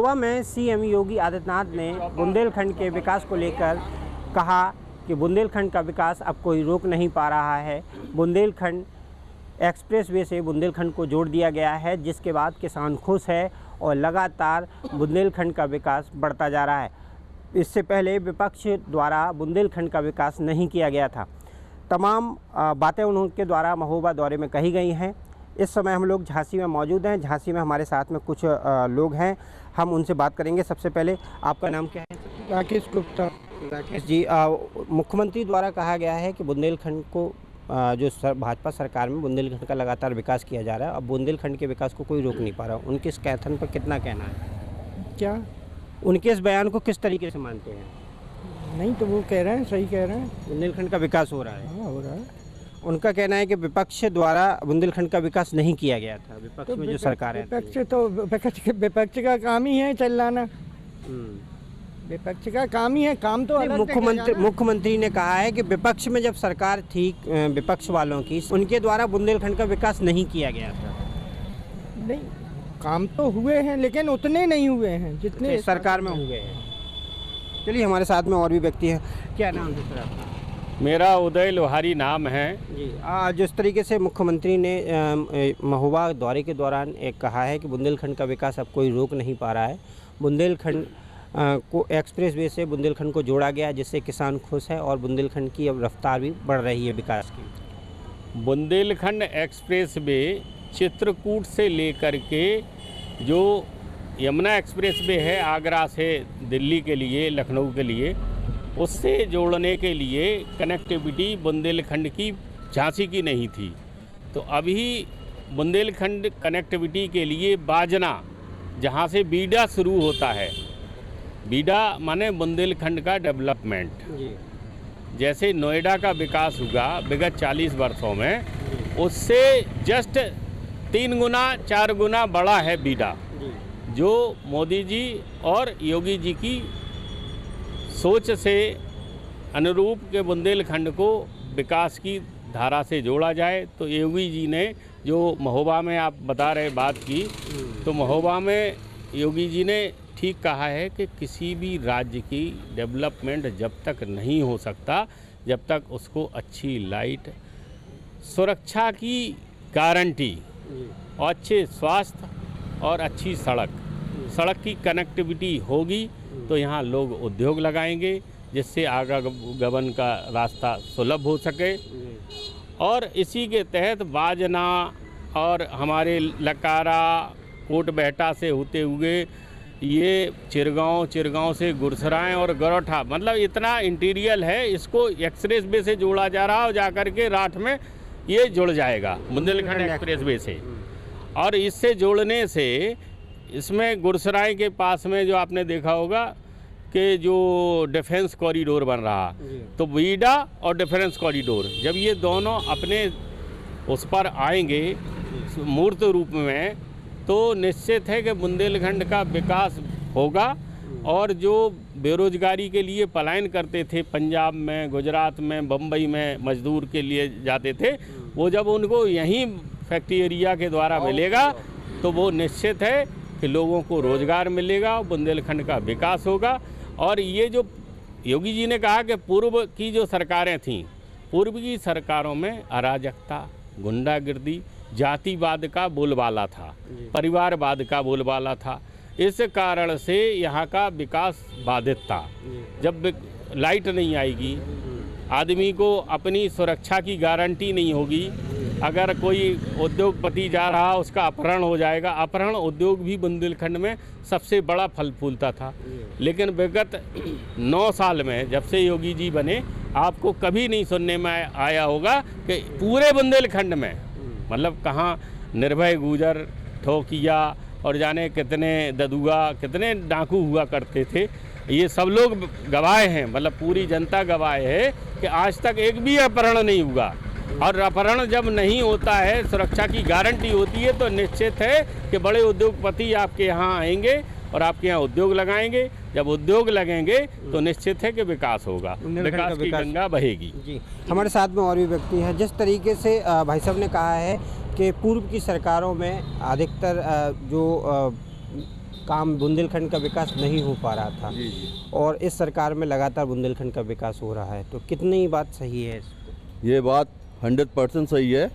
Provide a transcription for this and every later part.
महोबा में सीएम योगी आदित्यनाथ ने बुंदेलखंड के विकास को लेकर कहा कि बुंदेलखंड का विकास अब कोई रोक नहीं पा रहा है। बुंदेलखंड एक्सप्रेसवे से बुंदेलखंड को जोड़ दिया गया है, जिसके बाद किसान खुश है और लगातार बुंदेलखंड का विकास बढ़ता जा रहा है। इससे पहले विपक्ष द्वारा बुंदेलखंड का विकास नहीं किया गया था। तमाम बातें उनके द्वारा महोबा दौरे में कही गई हैं। इस समय हम लोग झांसी में मौजूद हैं। झांसी में हमारे साथ में कुछ लोग हैं, हम उनसे बात करेंगे। सबसे पहले आपका नाम क्या है? राकेश गुप्ता। राकेश जी, मुख्यमंत्री द्वारा कहा गया है कि बुंदेलखंड को भाजपा सरकार में बुंदेलखंड का लगातार विकास किया जा रहा है। अब बुंदेलखंड के विकास को कोई रोक नहीं पा रहा। उनके इस कथन पर कितना कहना है? क्या उनके इस बयान को किस तरीके से मानते हैं? नहीं तो वो कह रहे हैं, सही कह रहे हैं। बुंदेलखंड का विकास हो रहा है। हाँ, हो रहा है। उनका कहना है कि विपक्ष द्वारा बुंदेलखंड का विकास नहीं किया गया था। विपक्ष में जो सरकार है, विपक्ष का काम ही है चिल्लाना। विपक्ष का काम ही है, काम तो मुख्यमंत्री ने कहा है कि विपक्ष में जब सरकार थी विपक्ष वालों की, उनके द्वारा बुंदेलखंड का विकास नहीं किया गया था। नहीं, काम तो हुए हैं लेकिन उतने नहीं हुए हैं जितने सरकार में हुए हैं। चलिए, हमारे साथ में और भी व्यक्ति हैं। क्या नाम है सर आपका? मेरा उदय लोहारी नाम है जी। जिस तरीके से मुख्यमंत्री ने महोबा दौरे के दौरान एक कहा है कि बुंदेलखंड का विकास अब कोई रोक नहीं पा रहा है। बुंदेलखंड को एक्सप्रेसवे से बुंदेलखंड को जोड़ा गया, जिससे किसान खुश है और बुंदेलखंड की अब रफ्तार भी बढ़ रही है विकास की। बुंदेलखंड एक्सप्रेसवे चित्रकूट से लेकर के जो यमुना एक्सप्रेसवे है आगरा से दिल्ली के लिए, लखनऊ के लिए, उससे जोड़ने के लिए कनेक्टिविटी बुंदेलखंड की झांसी की नहीं थी। तो अभी बुंदेलखंड कनेक्टिविटी के लिए बाजना, जहाँ से बीडा शुरू होता है, बीडा माने बुंदेलखंड का डेवलपमेंट। जैसे नोएडा का विकास हुआ विगत 40 वर्षों में, उससे जस्ट 3 गुना 4 गुना बड़ा है बीडा, जो मोदी जी और योगी जी की सोच से अनुरूप के बुंदेलखंड को विकास की धारा से जोड़ा जाए। तो योगी जी ने जो महोबा में आप बता रहे बात की, तो महोबा में योगी जी ने ठीक कहा है कि किसी भी राज्य की डेवलपमेंट जब तक नहीं हो सकता जब तक उसको अच्छी लाइट, सुरक्षा की गारंटी और अच्छे स्वास्थ्य और अच्छी सड़क की कनेक्टिविटी होगी तो यहाँ लोग उद्योग लगाएंगे, जिससे आवागमन का रास्ता सुलभ हो सके। और इसी के तहत बाजना और हमारे लकारा, कोटबहटा से होते हुए ये चिरगांव से गुरसराय और गरोठा, मतलब इतना इंटीरियल है, इसको एक्सप्रेसवे से जोड़ा जा रहा है और जाकर के राठ में ये जुड़ जाएगा बुंदेलखंड एक्सप्रेसवे से। और इससे जोड़ने से इसमें गुरसराय के पास में जो आपने देखा होगा कि जो डिफेंस कॉरिडोर बन रहा, तो बीडा और डिफेंस कॉरिडोर जब ये दोनों अपने उस पर आएंगे मूर्त रूप में, तो निश्चित है कि बुंदेलखंड का विकास होगा। और जो बेरोजगारी के लिए पलायन करते थे पंजाब में, गुजरात में, बम्बई में मजदूर के लिए जाते थे, वो जब उनको यहीं फैक्ट्री एरिया के द्वारा मिलेगा तो वो निश्चित है कि लोगों को रोज़गार मिलेगा, बुंदेलखंड का विकास होगा। और ये जो योगी जी ने कहा कि पूर्व की जो सरकारें थीं, पूर्व की सरकारों में अराजकता, गुंडागिर्दी, जातिवाद का बोलबाला था, परिवारवाद का बोलबाला था। इस कारण से यहाँ का विकास बाधित था। जब लाइट नहीं आएगी, आदमी को अपनी सुरक्षा की गारंटी नहीं होगी, अगर कोई उद्योगपति जा रहा उसका अपहरण हो जाएगा। अपहरण उद्योग भी बुंदेलखंड में सबसे बड़ा फल फूलता था। लेकिन विगत 9 साल में जब से योगी जी बने, आपको कभी नहीं सुनने में आया होगा कि पूरे बुंदेलखंड में, मतलब कहाँ निर्भय गुजर, ठोकिया और जाने कितने ददुआ, कितने डाकू हुआ करते थे, ये सब लोग गवाह हैं, मतलब पूरी जनता गवाह है कि आज तक एक भी अपहरण नहीं हुआ। और अपहरण जब नहीं होता है, सुरक्षा की गारंटी होती है, तो निश्चित है कि बड़े उद्योगपति आपके यहाँ आएंगे और आपके यहाँ उद्योग लगाएंगे। जब उद्योग लगेंगे तो निश्चित है कि विकास होगा, विकास की गंगा बहेगी। जी, हमारे साथ में और भी व्यक्ति हैं। जिस तरीके से भाई साहब ने कहा है कि पूर्व की सरकारों में अधिकतर जो काम बुंदेलखंड का विकास नहीं हो पा रहा था और इस सरकार में लगातार बुंदेलखंड का विकास हो रहा है, तो कितनी बात सही है? ये बात 100% सही है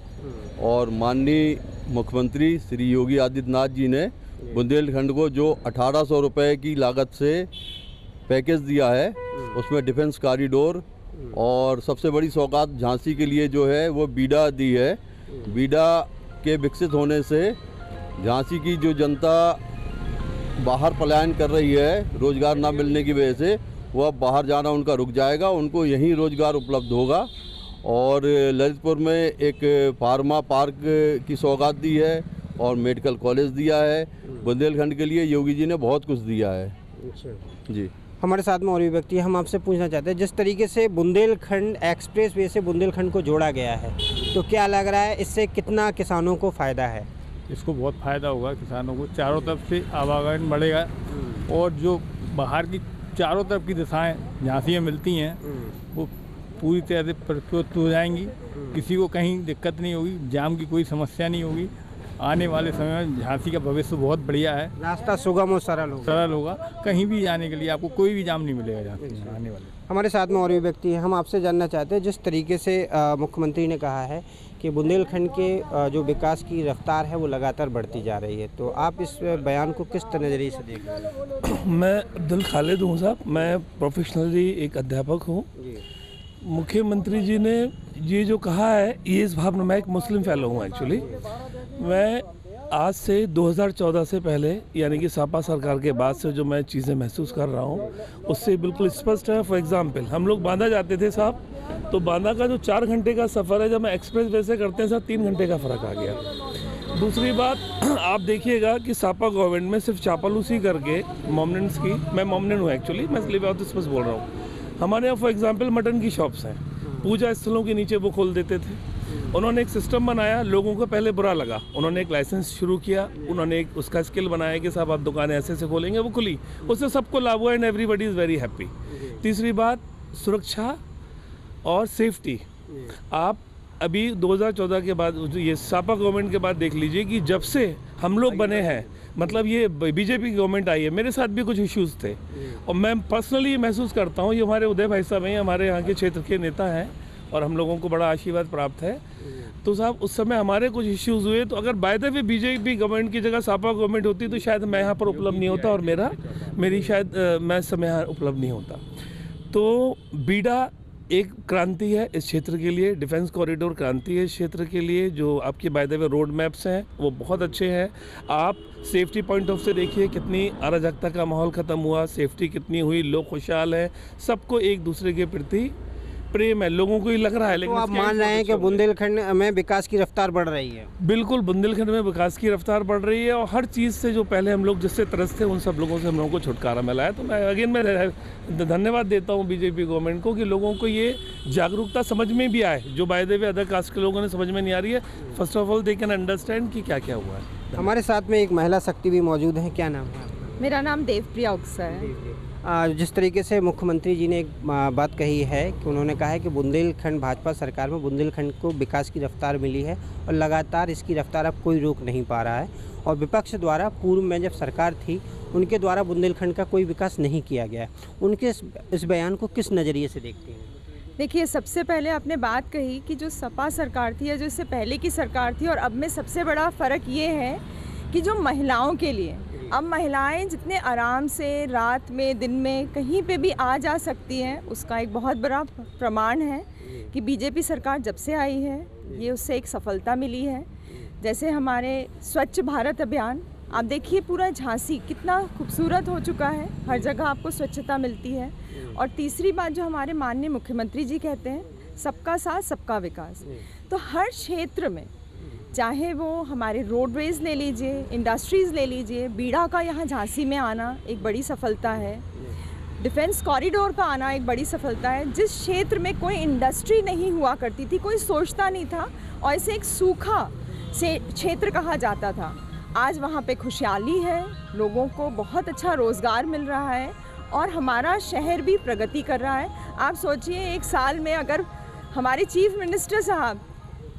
और माननीय मुख्यमंत्री श्री योगी आदित्यनाथ जी ने बुंदेलखंड को जो 1800 रुपये की लागत से पैकेज दिया है, उसमें डिफेंस कॉरिडोर और सबसे बड़ी सौगात झांसी के लिए जो है वो बीडा दी है। बीडा के विकसित होने से झांसी की जो जनता बाहर पलायन कर रही है रोज़गार ना मिलने की वजह से, वो अब बाहर जाना उनका रुक जाएगा, उनको यहीं रोज़गार उपलब्ध होगा। और ललितपुर में एक फार्मा पार्क की सौगात दी है और मेडिकल कॉलेज दिया है। बुंदेलखंड के लिए योगी जी ने बहुत कुछ दिया है। जी, हमारे साथ में और भी व्यक्ति हैं, हम आपसे पूछना चाहते हैं, जिस तरीके से बुंदेलखंड एक्सप्रेस वे से बुंदेलखंड को जोड़ा गया है, तो क्या लग रहा है इससे कितना किसानों को फ़ायदा है? इसको बहुत फ़ायदा होगा किसानों को, चारों तरफ से आवागमन बढ़ेगा और जो बाहर की चारों तरफ की दिशाएं झांसी में मिलती हैं वो पूरी तरह से प्रस्तुत हो जाएंगी। किसी को कहीं दिक्कत नहीं होगी, जाम की कोई समस्या नहीं होगी। आने वाले समय में झांसी का भविष्य बहुत बढ़िया है, रास्ता सुगम और सरल होगा। कहीं भी जाने के लिए आपको कोई भी जाम नहीं मिलेगा झांसी में आने वाले। हमारे साथ में और भी व्यक्ति हैं, हम आपसे जानना चाहते हैं, जिस तरीके से मुख्यमंत्री ने कहा है कि बुंदेलखंड के जो विकास की रफ्तार है वो लगातार बढ़ती जा रही है, तो आप इस बयान को किस नज़रिए से देख रहे हैं? मैं अब्दुल खालिद हूँ साहब, मैं प्रोफेशनली एक अध्यापक हूँ। मुख्यमंत्री जी ने ये जो कहा है, ये इस भावना, मैं एक मुस्लिम फेलो हूँ एक्चुअली। मैं आज से 2014 से पहले यानी कि सपा सरकार के बाद से जो मैं चीज़ें महसूस कर रहा हूँ उससे बिल्कुल स्पष्ट है। फॉर एग्जांपल, हम लोग बांदा जाते थे साहब, तो बांदा का जो 4 घंटे का सफ़र है, जब मैं एक्सप्रेस वे से करते हैं साहब 3 घंटे का फ़र्क आ गया। दूसरी बात, आप देखिएगा कि सपा गवर्नमेंट में सिर्फ चापलूसी करके मोमिनेंट्स की, मैं मोमिनेंट हूँ एक्चुअली, मैं इसलिए बहुत स्पष्ट बोल रहा हूँ। हमारे यहाँ फॉर एग्जांपल मटन की शॉप्स हैं, पूजा स्थलों के नीचे वो खोल देते थे। उन्होंने एक सिस्टम बनाया, लोगों को पहले बुरा लगा, उन्होंने एक लाइसेंस शुरू किया, उन्होंने एक उसका स्किल बनाया कि साहब आप दुकानें ऐसे ऐसे खोलेंगे, वो खुली, उससे सबको लाभ हुआ and everybody is very happy. तीसरी बात, सुरक्षा और सेफ्टी। आप अभी 2014 के बाद, ये सपा गवर्नमेंट के बाद देख लीजिए कि जब से हम लोग बने हैं, मतलब ये बीजेपी गवर्नमेंट आई है, मेरे साथ भी कुछ इश्यूज़ थे और मैं पर्सनली ये महसूस करता हूँ, ये हमारे उदय भाई साहब हैं, हमारे यहाँ के क्षेत्र के नेता हैं और हम लोगों को बड़ा आशीर्वाद प्राप्त है। तो साहब उस समय हमारे कुछ इश्यूज़ हुए, तो अगर by the way BJP government की जगह सपा गवर्नमेंट होती तो शायद मैं यहाँ पर उपलब्ध नहीं होता और मेरी शायद मैं समय यहाँ उपलब्ध नहीं होता। तो बीडा एक क्रांति है इस क्षेत्र के लिए, डिफेंस कॉरिडोर क्रांति है इस क्षेत्र के लिए। जो आपके by the way road maps हैं वो बहुत अच्छे हैं। आप सेफ्टी पॉइंट ऑफ से देखिए कितनी अराजकता का माहौल ख़त्म हुआ, सेफ्टी कितनी हुई, लोग खुशहाल हैं, सबको एक दूसरे के प्रति प्रेम है, लोगों को ही लग रहा है। लेकिन तो आप मान रहे हैं कि बुंदेलखंड में विकास की रफ्तार बढ़ रही है? बिल्कुल, बुंदेलखंड में विकास की रफ्तार बढ़ रही है और हर चीज़ से जो पहले हम लोग जिससे त्रस्त थे उन सब लोगों से हम लोगों को छुटकारा मिला है। तो मैं अगेन मैं धन्यवाद देता हूँ बीजेपी गवर्नमेंट को कि लोगों को ये जागरूकता समझ में भी आए, जो by the way other caste के लोगों ने समझ में नहीं आ रही है। First of all they can understand कि क्या क्या हुआ है। हमारे साथ में एक महिला शक्ति भी मौजूद है, क्या नाम है? मेरा नाम देवप्रिया उक्सा है। जिस तरीके से मुख्यमंत्री जी ने एक बात कही है कि उन्होंने कहा है कि बुंदेलखंड भाजपा सरकार में बुंदेलखंड को विकास की रफ्तार मिली है और लगातार इसकी रफ्तार अब कोई रोक नहीं पा रहा है, और विपक्ष द्वारा पूर्व में जब सरकार थी उनके द्वारा बुंदेलखंड का कोई विकास नहीं किया गया। उनके इस बयान को किस नज़रिए से देखते हैं? देखिए, सबसे पहले आपने बात कही कि जो सपा सरकार थी या जो इससे पहले की सरकार थी और अब में सबसे बड़ा फ़र्क ये है कि जो महिलाओं के लिए अब महिलाएं जितने आराम से रात में दिन में कहीं पे भी आ जा सकती हैं, उसका एक बहुत बड़ा प्रमाण है कि बीजेपी सरकार जब से आई है ये उससे एक सफलता मिली है। जैसे हमारे स्वच्छ भारत अभियान, आप देखिए पूरा झांसी कितना खूबसूरत हो चुका है, हर जगह आपको स्वच्छता मिलती है। और तीसरी बात जो हमारे माननीय मुख्यमंत्री जी कहते हैं, सबका साथ सबका विकास, तो हर क्षेत्र में, चाहे वो हमारे रोडवेज़ ले लीजिए, इंडस्ट्रीज़ ले लीजिए, बीड़ा का यहाँ झांसी में आना एक बड़ी सफलता है, डिफेंस कॉरिडोर का आना एक बड़ी सफलता है। जिस क्षेत्र में कोई इंडस्ट्री नहीं हुआ करती थी, कोई सोचता नहीं था और इसे एक सूखा से क्षेत्र कहा जाता था, आज वहाँ पे खुशहाली है, लोगों को बहुत अच्छा रोज़गार मिल रहा है और हमारा शहर भी प्रगति कर रहा है। आप सोचिए, एक साल में अगर हमारे चीफ मिनिस्टर साहब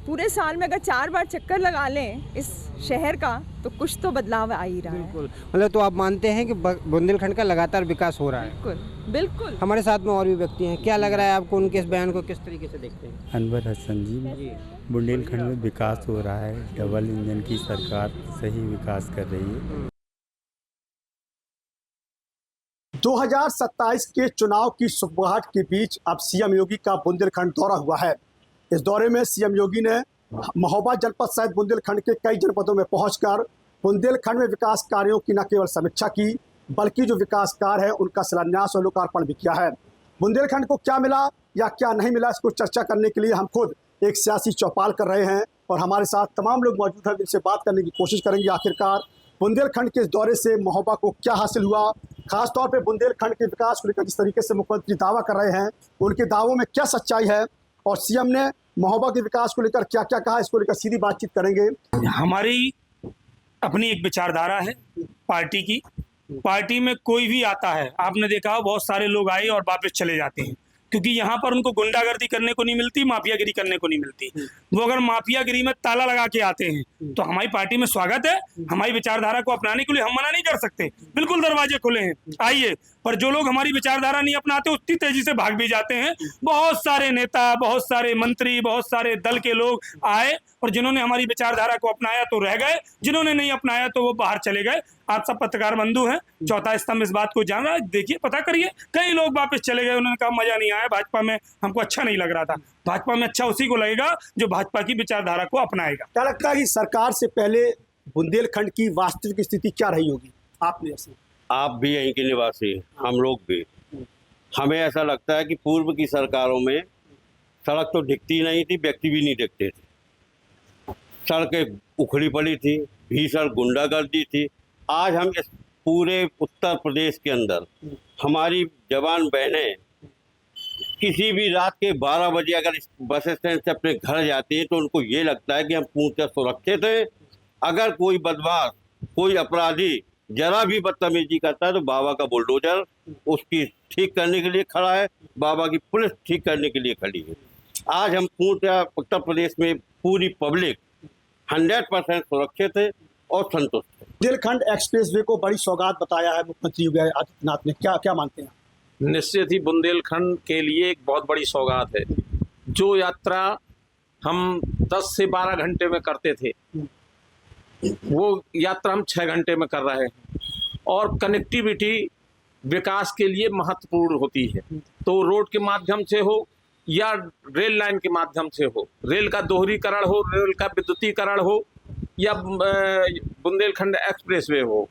पूरे साल में अगर 4 बार चक्कर लगा लें इस शहर का तो कुछ तो बदलाव आ ही रहा है। बिल्कुल, मतलब तो आप मानते हैं कि बुंदेलखंड का लगातार विकास हो रहा है। बिल्कुल बिल्कुल। हमारे साथ में और भी व्यक्ति हैं, क्या लग रहा है आपको, उनके इस बयान को किस तरीके से देखते हैं? अनवर हसन जी, बुंदेलखंड में विकास हो रहा है, डबल इंजन की सरकार सही विकास कर रही है। 2027 के चुनाव की सुगबुगाहट के बीच अब सीएम योगी का बुंदेलखंड दौरा हुआ है। इस दौरे में सीएम योगी ने महोबा जनपद सहित बुंदेलखंड के कई जनपदों में पहुंचकर बुंदेलखंड में विकास कार्यों की न केवल समीक्षा की, बल्कि जो विकास कार्य है उनका शिलान्यास और लोकार्पण भी किया है। बुंदेलखंड को क्या मिला या क्या नहीं मिला, इसको चर्चा करने के लिए हम खुद एक सियासी चौपाल कर रहे हैं और हमारे साथ तमाम लोग मौजूद हैं, जिनसे बात करने की कोशिश करेंगे आखिरकार बुंदेलखंड के इस दौरे से महोबा को क्या हासिल हुआ, खासतौर पर बुंदेलखंड के विकास को लेकर जिस तरीके से मुख्यमंत्री दावा कर रहे हैं उनके दावों में क्या सच्चाई है और सीएम ने महोबा के विकास को लेकर क्या क्या कहा, इसको लेकर सीधी बातचीत करेंगे। हमारी अपनी एक विचारधारा है पार्टी की। पार्टी में कोई भी आता है, आपने देखा हो बहुत सारे लोग आए और वापस चले जाते हैं, क्योंकि यहाँ पर उनको गुंडागर्दी करने को नहीं मिलती, माफियागिरी करने को नहीं मिलती। वो अगर माफियागिरी में ताला लगा के आते हैं तो हमारी पार्टी में स्वागत है। हमारी विचारधारा को अपनाने के लिए हम मना नहीं कर सकते, बिल्कुल दरवाजे खुले हैं, आइए। पर जो लोग हमारी विचारधारा नहीं अपनाते उतनी तेजी से भाग भी जाते हैं। बहुत सारे नेता, बहुत सारे मंत्री, बहुत सारे दल के लोग आए और जिन्होंने हमारी विचारधारा को अपनाया तो रह गए, जिन्होंने नहीं अपनाया तो वो बाहर चले गए। आप सब पत्रकार बंधु हैं, चौथा स्तंभ इस बात को जान रहा है, देखिए पता करिए। कई लोग वापस चले गए, उन्होंने कहा मजा नहीं आया, भाजपा में हमको अच्छा नहीं लग रहा था। भाजपा में अच्छा उसी को लगेगा जो भाजपा की विचारधारा को अपनाएगा। क्या लगता है कि सरकार से पहले बुंदेलखंड की वास्तविक स्थिति क्या रही होगी आपने? आप भी यहीं के निवासी, हम लोग भी, हमें ऐसा लगता है कि पूर्व की सरकारों में सड़क तो दिखती नहीं थी, व्यक्ति भी नहीं दिखते थे, सड़कें उखड़ी पड़ी थी, भीषण गुंडागर्दी थी। आज हम इस पूरे उत्तर प्रदेश के अंदर हमारी जवान बहनें किसी भी रात के 12 बजे अगर इस बस स्टैंड से अपने घर जाती हैं तो उनको ये लगता है कि हम पूर्णतः सुरक्षित हैं। अगर कोई बदमाश, कोई अपराधी जरा भी बदतमीजी करता है तो बाबा का बुलडोजर उसकी ठीक करने के लिए खड़ा है, बाबा की पुलिस ठीक करने के लिए खड़ी है। आज हम पूर्णतः उत्तर प्रदेश में पूरी पब्लिक 100% सुरक्षित है और संतुष्ट है। बुंदेलखंड एक्सप्रेसवे को बड़ी सौगात बताया है मुख्यमंत्री योगी आदित्यनाथ ने, क्या क्या मानते हैं? निश्चित ही बुंदेलखंड के लिए एक बहुत बड़ी सौगात है। जो यात्रा हम 10 से 12 घंटे में करते थे वो यात्रा हम 6 घंटे में कर रहे हैं। और कनेक्टिविटी विकास के लिए महत्वपूर्ण होती है, तो रोड के माध्यम से हो या रेल लाइन के माध्यम से हो, रेल का दोहरीकरण हो, रेल का विद्युतीकरण हो या बुंदेलखंड एक्सप्रेसवे हो।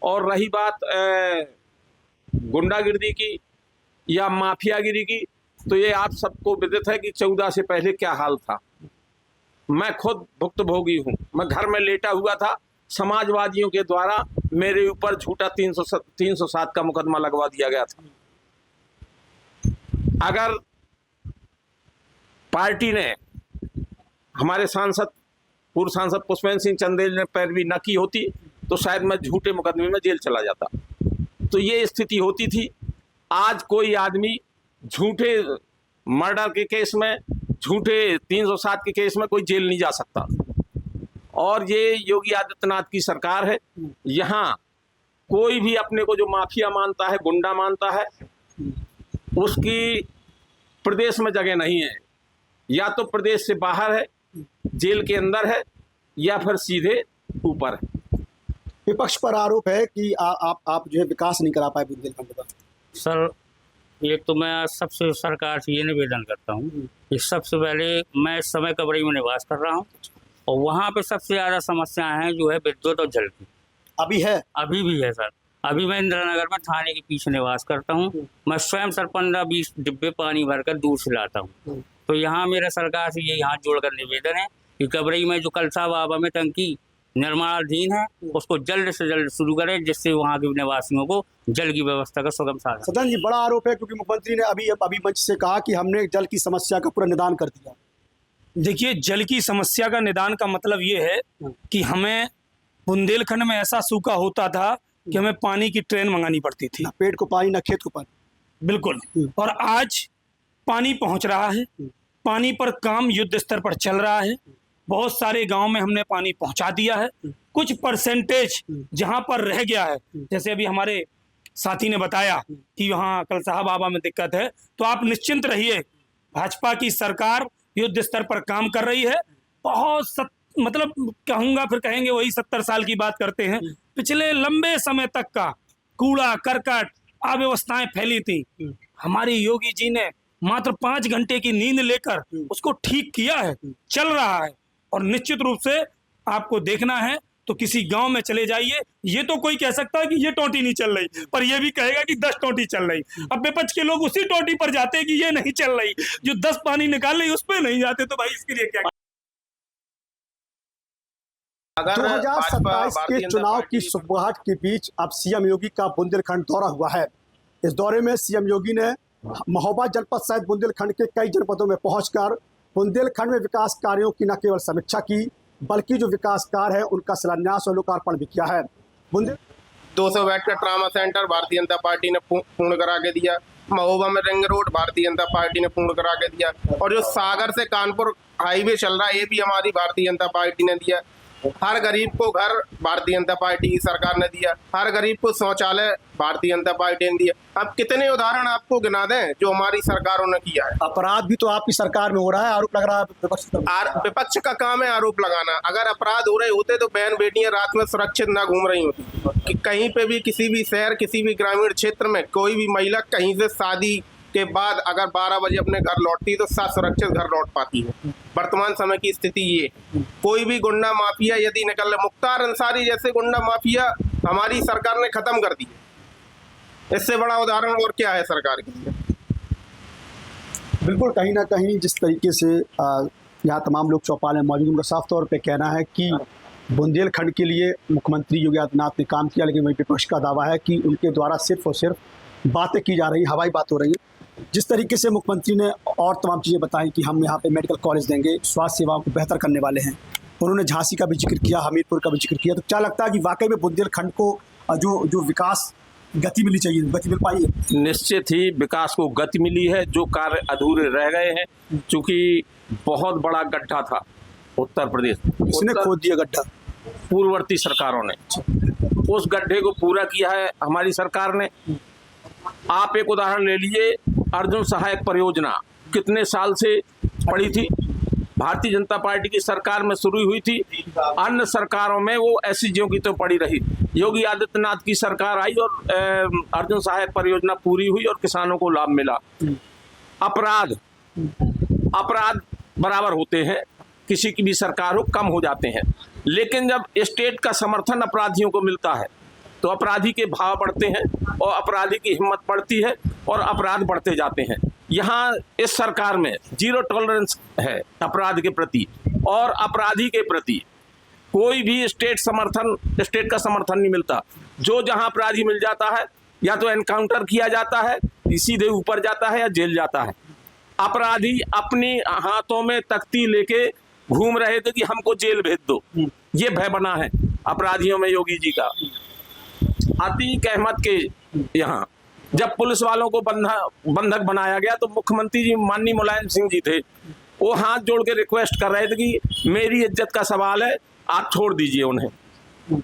और रही बात गुंडागिरी की या माफियागिरी की, तो ये आप सबको विदित है कि 14 से पहले क्या हाल था। मैं खुद भुक्तभोगी हूँ। मैं घर में लेटा हुआ था, समाजवादियों के द्वारा मेरे ऊपर झूठा 307 का मुकदमा लगवा दिया गया था। अगर पार्टी ने, हमारे सांसद, पूर्व सांसद पुष्पेंद्र सिंह चंदेल ने पैरवी न की होती तो शायद मैं झूठे मुकदमे में जेल चला जाता। तो ये स्थिति होती थी। आज कोई आदमी झूठे मर्डर के केस में, झूठे 307 के केस में कोई जेल नहीं जा सकता। और ये योगी आदित्यनाथ की सरकार है। यहाँ कोई भी अपने को जो माफिया मानता है, गुंडा मानता है, उसकी प्रदेश में जगह नहीं है। या तो प्रदेश से बाहर है, जेल के अंदर है, या फिर सीधे ऊपर है। विपक्ष पर आरोप है कि आप जो है विकास नहीं करा पाए बुंदेलखंड का। सर, एक तो मैं सबसे सरकार से ये निवेदन करता हूँ कि सबसे पहले मैं इस समय कबरई में निवास कर रहा हूँ और वहाँ पे सबसे ज़्यादा समस्याएं हैं जो है विद्युत और जल की। अभी है? अभी भी है सर। अभी मैं इंदिरा नगर में थाने के पीछे निवास करता हूँ। मैं स्वयं सर 15-20 डिब्बे पानी भरकर दूर से लाता हूँ। तो यहाँ मेरा सरकार से यही हाथ जोड़कर निवेदन है कि कबरई में जो कलसा बाबा में टंकी निर्माणाधीन है उसको जल्द से जल्द शुरू करें, जिससे वहाँ के निवासियों को जल की व्यवस्था का सुगम साधन। सदन जी, बड़ा आरोप है क्योंकि मुख्यमंत्री ने अभी मंच से कहा कि हमने जल की समस्या का पूरा निदान कर दिया। देखिए, जल की समस्या का निदान का मतलब ये है कि हमें बुंदेलखंड में ऐसा सूखा होता था कि हमें पानी की ट्रेन मंगानी पड़ती थी। ना पेट को पानी, ना खेत को पानी। बिल्कुल। और आज पानी पहुंच रहा है, पानी पर काम युद्ध स्तर पर चल रहा है। बहुत सारे गांव में हमने पानी पहुंचा दिया है। कुछ परसेंटेज जहां पर रह गया है, जैसे अभी हमारे साथी ने बताया कि वहाँ कलसाहा बाबा में दिक्कत है, तो आप निश्चिंत रहिए, भाजपा की सरकार युद्ध स्तर पर काम कर रही है। बहुत मतलब कहूँगा, फिर कहेंगे वही 70 साल की बात करते हैं। पिछले लंबे समय तक का कूड़ा करकट अव्यवस्थाएं फैली थी, हमारी योगी जी ने मात्र 5 घंटे की नींद लेकर उसको ठीक किया है, चल रहा है। और निश्चित रूप से आपको देखना है तो किसी गांव में चले जाइए, ये तो कोई कह सकता है कि ये टोटी नहीं चल रही, पर ये भी कहेगा कि 10 टोटी चल रही। अब विपक्ष के लोग उसी टोटी पर जाते हैं कि ये नहीं चल रही, जो 10 पानी निकाल रही उस पर नहीं जाते, तो भाई इसके लिए क्या। 2027 के चुनाव की सुगबुगाहट के बीच अब सीएम योगी का बुंदेलखंड दौरा हुआ है। इस दौरे में सीएम योगी ने महोबा जनपद सहित बुंदेलखंड के कई जनपदों में पहुंचकर बुंदेलखंड में विकास कार्यों की न केवल समीक्षा की, बल्कि जो विकास कार्य है उनका शिलान्यास और लोकार्पण भी किया है। 200 बेड का trauma centre Bharatiya Janata party ने पूर्ण करा के दिया। महोबा में ring road Bharatiya Janata party ने पूर्ण करा के दिया। और जो सागर से कानपुर हाईवे चल रहा है, ये भी हमारी भारतीय जनता पार्टी ने दिया। हर गरीब को घर भारतीय जनता पार्टी की सरकार ने दिया। हर गरीब को शौचालय भारतीय जनता पार्टी ने दिया। अब कितने उदाहरण आपको गिना दें जो हमारी सरकारों ने किया है। अपराध भी तो आपकी सरकार में हो रहा है, आरोप लग रहा है विपक्ष का काम है आरोप लगाना। अगर अपराध हो रहे होते तो बहन बेटियां रात में सुरक्षित ना घूम रही होती। कहीं पे भी किसी भी शहर, किसी भी ग्रामीण क्षेत्र में कोई भी महिला कहीं से शादी के बाद अगर 12 बजे अपने घर लौटती तो सुरक्षित घर लौट पाती है। वर्तमान समय की स्थिति ये, कोई भी गुंडा माफिया यदि निकल रहा, मुख्तार अंसारी जैसे गुंडा माफिया हमारी सरकार ने खत्म कर दिए। इससे बड़ा उदाहरण और क्या है सरकार के लिए। बिल्कुल, कहीं ना कहीं जिस तरीके से यहाँ तमाम लोग चौपाल में मौजूद, उनका साफ तौर पे कहना है कि बुंदेलखंड के लिए मुख्यमंत्री योगी आदित्यनाथ ने काम किया, लेकिन वही विपक्ष का दावा है कि उनके द्वारा सिर्फ और सिर्फ बातें की जा रही, हवाई बात हो रही है। जिस तरीके से मुख्यमंत्री ने और तमाम चीज़ें बताई कि हम यहाँ पे मेडिकल कॉलेज देंगे, स्वास्थ्य सेवाओं को बेहतर करने वाले हैं, उन्होंने झांसी का भी जिक्र किया, हमीरपुर का भी जिक्र किया, तो क्या लगता है कि वाकई में बुंदेलखंड को जो विकास गति मिली चाहिए, गति मिल पाई है? निश्चित ही विकास को गति मिली है। जो कार्य अधूरे रह गए हैं, क्योंकि बहुत बड़ा गड्ढा था उत्तर प्रदेश, किसने खोद दिया गड्ढा? पूर्ववर्ती सरकारों ने उस गड्ढे को पूरा किया है हमारी सरकार ने। आप एक उदाहरण ले लीजिए, अर्जुन सहायक परियोजना कितने साल से पड़ी थी, भारतीय जनता पार्टी की सरकार में शुरू हुई थी, अन्य सरकारों में वो ऐसी ज्यों की तो पड़ी रही। योगी आदित्यनाथ की सरकार आई और अर्जुन सहायक परियोजना पूरी हुई और किसानों को लाभ मिला। अपराध बराबर होते हैं, किसी की भी सरकार हो कम हो जाते हैं, लेकिन जब स्टेट का समर्थन अपराधियों को मिलता है तो अपराधी के भाव बढ़ते हैं और अपराधी की हिम्मत बढ़ती है और अपराध बढ़ते जाते हैं। यहाँ इस सरकार में 0 टॉलरेंस है अपराध के प्रति, और अपराधी के प्रति कोई भी स्टेट का समर्थन नहीं मिलता। जो जहाँ अपराधी मिल जाता है या तो एनकाउंटर किया जाता है, सीधे ऊपर जाता है या जेल जाता है। अपराधी अपने हाथों में तख्ती लेके घूम रहे थे कि हमको जेल भेज दो, ये भय बना है अपराधियों में योगी जी का। अतीक अहमद के यहाँ जब पुलिस वालों को बंधक बनाया गया तो मुख्यमंत्री जी माननीय मुलायम सिंह जी थे, वो हाथ जोड़ के रिक्वेस्ट कर रहे थे कि मेरी इज्जत का सवाल है, आप छोड़ दीजिए उन्हें।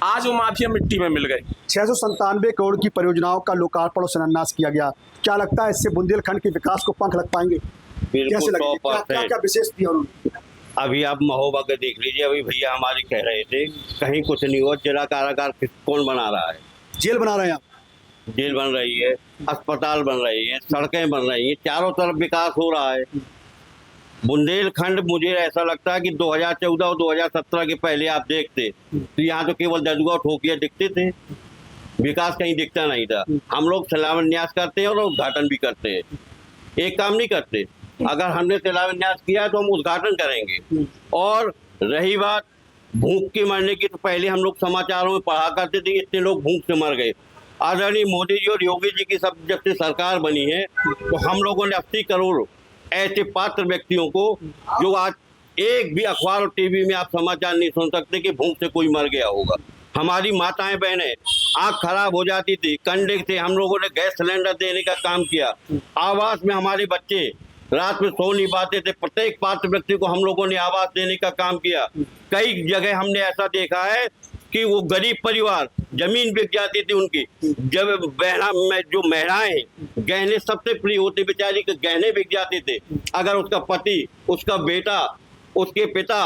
आज वो माफिया मिट्टी में मिल गए। 697 करोड़ की परियोजनाओं का लोकार्पण और शिलान्यास किया गया। क्या लगता है इससे बुंदेलखंड के विकास को पंख लग पाएंगे? कैसे लगेगा? क्या विशेष दिया उन्होंने? अभी आप महोबा के देख लीजिए, अभी भैया हमारे कह रहे थे कहीं कुछ नहीं हुआ। जिला कारागार कौन बना रहा है? जेल बना रहे हैं आप? जेल बन रही है, अस्पताल बन रही है, सड़कें बन रही हैं, चारों तरफ विकास हो रहा है। बुंदेलखंड मुझे ऐसा लगता है कि 2014 और 2017 के पहले आप देखते तो यहाँ तो केवल ददुआ ठोकिया दिखते थे, विकास कहीं दिखता नहीं था। हम लोग शिलान्यास करते हैं और उद्घाटन भी करते हैं, एक काम नहीं करते। अगर हमने शिलान्यास किया तो हम उद्घाटन करेंगे। और रही बात भूख के मरने की, तो पहले हम लोग समाचारों में पढ़ा करते थे इतने लोग भूख से मर गए। आदरणीय मोदी जी और योगी जी की जब से सरकार बनी है तो हम लोगों ने 80 करोड़ ऐसे पात्र व्यक्तियों को, जो आज एक भी अखबार और टीवी में आप समाचार नहीं सुन सकते कि भूख से कोई मर गया होगा। हमारी माताएं बहनें आँख खराब हो जाती थी, कंडे थे, हम लोगों ने गैस सिलेंडर देने का काम किया। आवास में हमारे बच्चे रात में सो नहीं पाते थे। प्रत्येक पात्र व्यक्ति को हम लोगों ने आवास देने का काम किया। कई जगह हमने ऐसा देखा है कि वो गरीब परिवार जमीन बिक जाती थी उनकी, जब जो महिलाएं गहने सबसे फ्री होते, बेचारी के गहने बिक जाते थे। अगर उसका पति, उसका बेटा, उसके पिता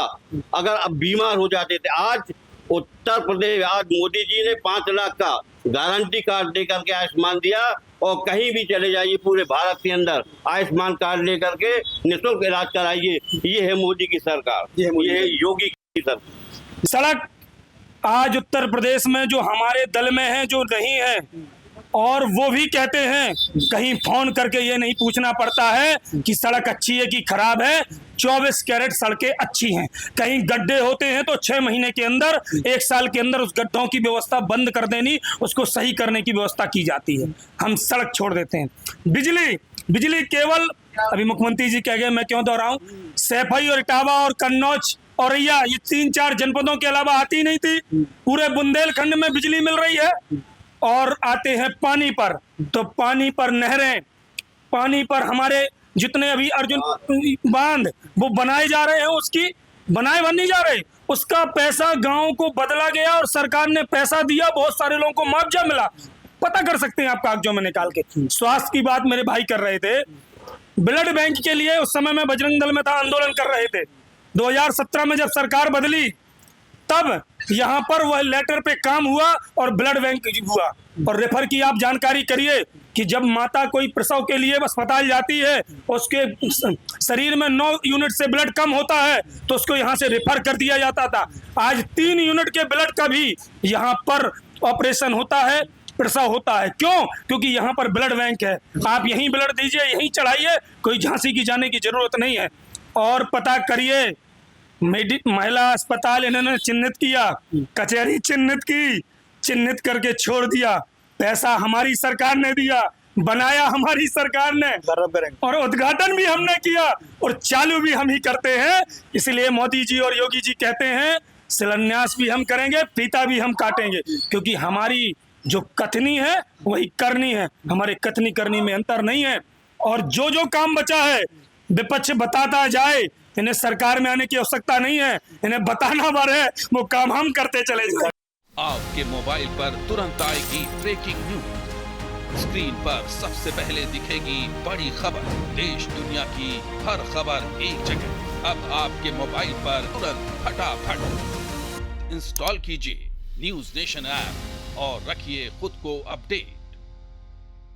अगर अब बीमार हो जाते थे। आज उत्तर प्रदेश, आज मोदी जी ने 5 लाख का गारंटी कार्ड दे करके आयुष्मान दिया, और कहीं भी चले जाइए पूरे भारत के अंदर आयुष्मान कार्ड लेकर के निःशुल्क इलाज कराइए। ये है मोदी की सरकार, ये है योगी की सरकार। सड़क आज उत्तर प्रदेश में जो हमारे दल में है, जो नहीं है, और वो भी कहते हैं, कहीं फोन करके ये नहीं पूछना पड़ता है कि सड़क अच्छी है कि खराब है। 24 कैरेट सड़कें अच्छी हैं। कहीं गड्ढे होते हैं तो 6 महीने के अंदर, 1 साल के अंदर उस गड्ढों की व्यवस्था बंद कर देनी, उसको सही करने की व्यवस्था की जाती है। हम सड़क छोड़ देते हैं। बिजली केवल, अभी मुख्यमंत्री जी कह गए, मैं क्यों दोहराऊं, सैफई और इटावा और कन्नौज और औरैया, ये 3-4 जनपदों के अलावा आती नहीं थी। पूरे बुंदेलखंड में बिजली मिल रही है। और आते हैं पानी पर, तो पानी पर नहरें, पानी पर हमारे जितने अभी अर्जुन बांध वो बनाए जा रहे हैं, उसकी बनाए बन नहीं जा रहे, उसका पैसा गांव को बदला गया और सरकार ने पैसा दिया, बहुत सारे लोगों को मुआवजा मिला। पता कर सकते हैं आप कागजों में निकाल के। स्वास्थ्य की बात मेरे भाई कर रहे थे, ब्लड बैंक के लिए उस समय मैं बजरंग दल में था, आंदोलन कर रहे थे। 2017 में जब सरकार बदली, तब यहाँ पर वह लेटर पे काम हुआ और ब्लड बैंक हुआ। और रेफर की आप जानकारी करिए कि जब माता कोई प्रसव के लिए अस्पताल जाती है, उसके शरीर में 9 यूनिट से ब्लड कम होता है, तो उसको यहाँ से रेफर कर दिया जाता था। आज 3 यूनिट के ब्लड का भी यहाँ पर ऑपरेशन होता है, प्रसव होता है। क्यों? क्योंकि यहाँ पर ब्लड बैंक है। आप यहीं ब्लड दीजिए, यहीं चढ़ाइए, कोई झांसी की जाने की जरूरत नहीं है। और पता करिए, महिला अस्पताल इन्होंने चिन्हित किया, कचहरी चिन्हित करके छोड़ दिया। पैसा हमारी सरकार ने दिया, बनाया हमारी सरकार ने, और उद्घाटन भी हमने किया और चालू भी हम ही करते हैं। इसलिए मोदी जी और योगी जी कहते हैं शिलान्यास भी हम करेंगे, फीता भी हम काटेंगे, क्योंकि हमारी जो कथनी है वही करनी है। हमारे कथनी करनी में अंतर नहीं है। और जो काम बचा है विपक्ष बताता जाए, इन्हें सरकार में आने की आवश्यकता नहीं है, इन्हें बताना भर है, वो काम हम करते चले जाए। आपके मोबाइल पर तुरंत आएगी ब्रेकिंग न्यूज, स्क्रीन पर सबसे पहले दिखेगी बड़ी खबर, देश दुनिया की हर खबर एक जगह। अब आपके मोबाइल पर तुरंत फटाफट इंस्टॉल कीजिए न्यूज नेशन ऐप और रखिए खुद को अपडेट।